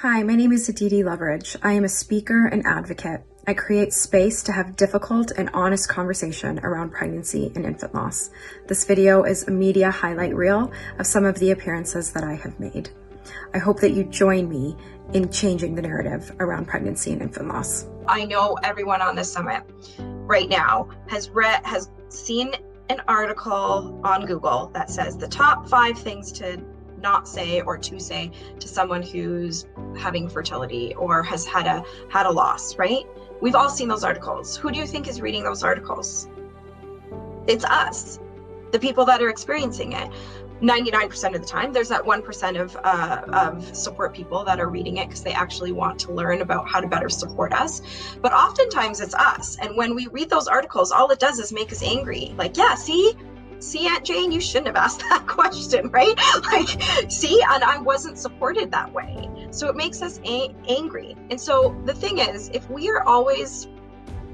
Hi, my name is Aditi Loveridge. I am a speaker and advocate. I create space to have difficult and honest conversation around pregnancy and infant loss. This video is a media highlight reel of some of the appearances that I have made. I hope that you join me in changing the narrative around pregnancy and infant loss. I know everyone on this summit right now has seen an article on Google that says the top 5 things to not say or to say to someone who's having fertility or has had a loss, right? We've all seen those articles. Who do you think is reading those articles? It's us, the people that are experiencing it. 99% of the time, there's that 1% of support people that are reading it because they actually want to learn about how to better support us. But oftentimes it's us. And when we read those articles, all it does is make us angry. Like, yeah, see, Aunt Jane, you shouldn't have asked that question, right? Like, see, and I wasn't supported that way. So it makes us angry. And so the thing is, if we are always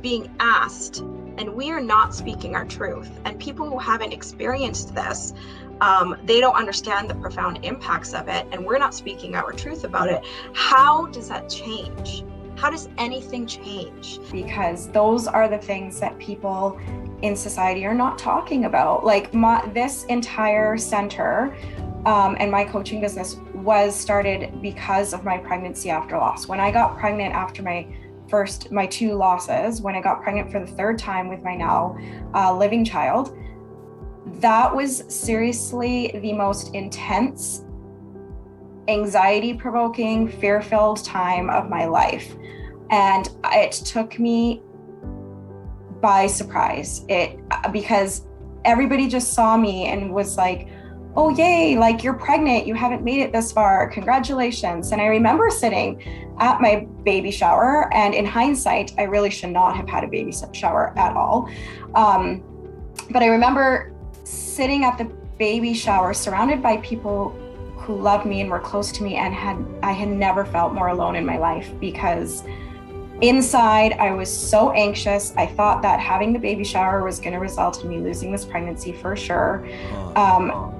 being asked and we are not speaking our truth, and people who haven't experienced this, they don't understand the profound impacts of it, and we're not speaking our truth about it, how does that change? How does anything change? Because those are the things that people in society are not talking about. Like this entire center and my coaching business was started because of my pregnancy after loss. When I got pregnant after my 2 losses, when I got pregnant for the 3rd time with my now living child, that was seriously the most intense, anxiety-provoking, fear-filled time of my life. And it took me by surprise. Because everybody just saw me and was like, oh, yay, like you're pregnant, you haven't made it this far, congratulations. And I remember sitting at my baby shower, and in hindsight, I really should not have had a baby shower at all. But I remember sitting at the baby shower surrounded by people who loved me and were close to me, and I had never felt more alone in my life, because inside I was so anxious. I thought that having the baby shower was going to result in me losing this pregnancy for sure.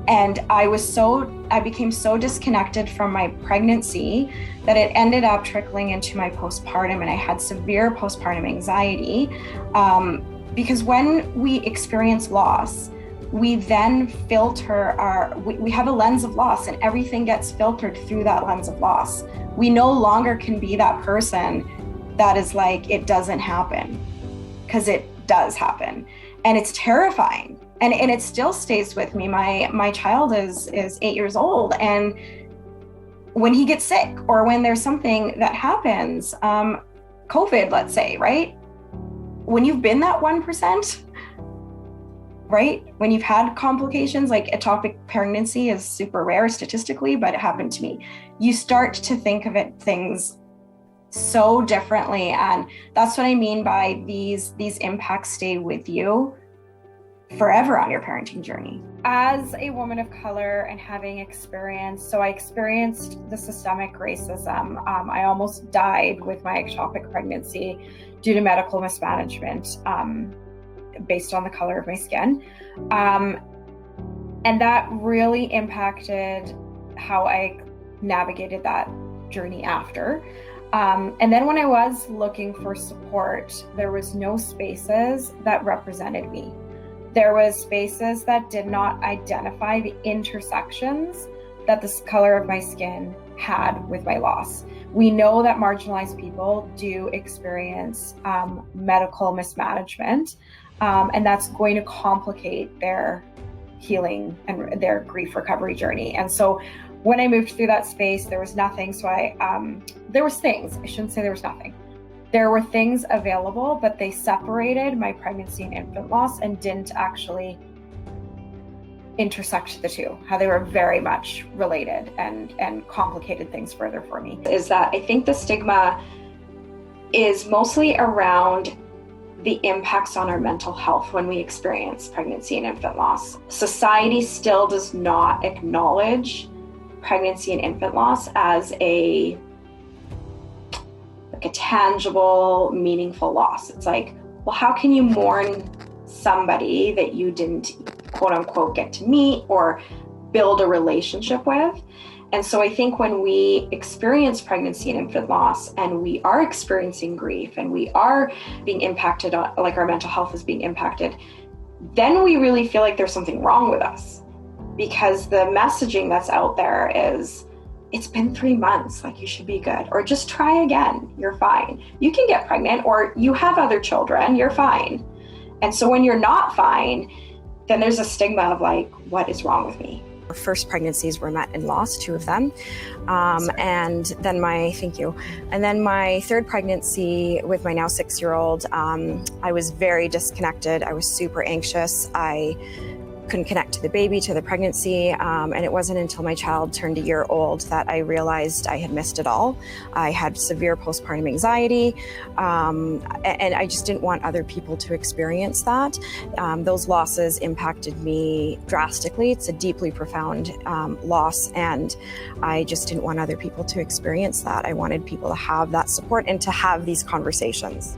And I became so disconnected from my pregnancy that it ended up trickling into my postpartum, and I had severe postpartum anxiety. Because when we experience loss, we then filter we have a lens of loss, and everything gets filtered through that lens of loss. We no longer can be that person that is like, it doesn't happen, because it does happen. And it's terrifying. And it still stays with me. My child is 8 years old, and when he gets sick or when there's something that happens, COVID, let's say, right? When you've been that 1%, right? When you've had complications, like ectopic pregnancy is super rare statistically, but it happened to me. You start to think of things so differently. And that's what I mean by these impacts stay with you forever on your parenting journey. As a woman of color and having experienced the systemic racism. I almost died with my ectopic pregnancy due to medical mismanagement based on the color of my skin. And that really impacted how I navigated that journey after. And then when I was looking for support, there was no spaces that represented me. There was spaces that did not identify the intersections that the color of my skin had with my loss. We know that marginalized people do experience medical mismanagement, and that's going to complicate their healing and their grief recovery journey. And so when I moved through that space, there was nothing. So there was things, I shouldn't say there was nothing. There were things available, but they separated my pregnancy and infant loss and didn't actually intersect the two, how they were very much related and complicated things further for me. Is that I think the stigma is mostly around the impacts on our mental health when we experience pregnancy and infant loss. Society still does not acknowledge pregnancy and infant loss as a tangible, meaningful loss. It's like, well, how can you mourn somebody that you didn't, quote unquote, get to meet or build a relationship with? And so I think when we experience pregnancy and infant loss, and we are experiencing grief, and we are being impacted, like our mental health is being impacted, then we really feel like there's something wrong with us, because the messaging that's out there is, it's been 3 months, like you should be good, or just try again, you're fine. You can get pregnant, or you have other children, you're fine. And so when you're not fine, then there's a stigma of like, what is wrong with me? Our first pregnancies were met in loss, 2 of them. And then my third pregnancy with my now 6-year-old, I was very disconnected. I was super anxious. I couldn't connect to the baby, to the pregnancy. And it wasn't until my child turned a year old that I realized I had missed it all. I had severe postpartum anxiety, and I just didn't want other people to experience that. Those losses impacted me drastically. It's a deeply profound loss, and I just didn't want other people to experience that. I wanted people to have that support and to have these conversations.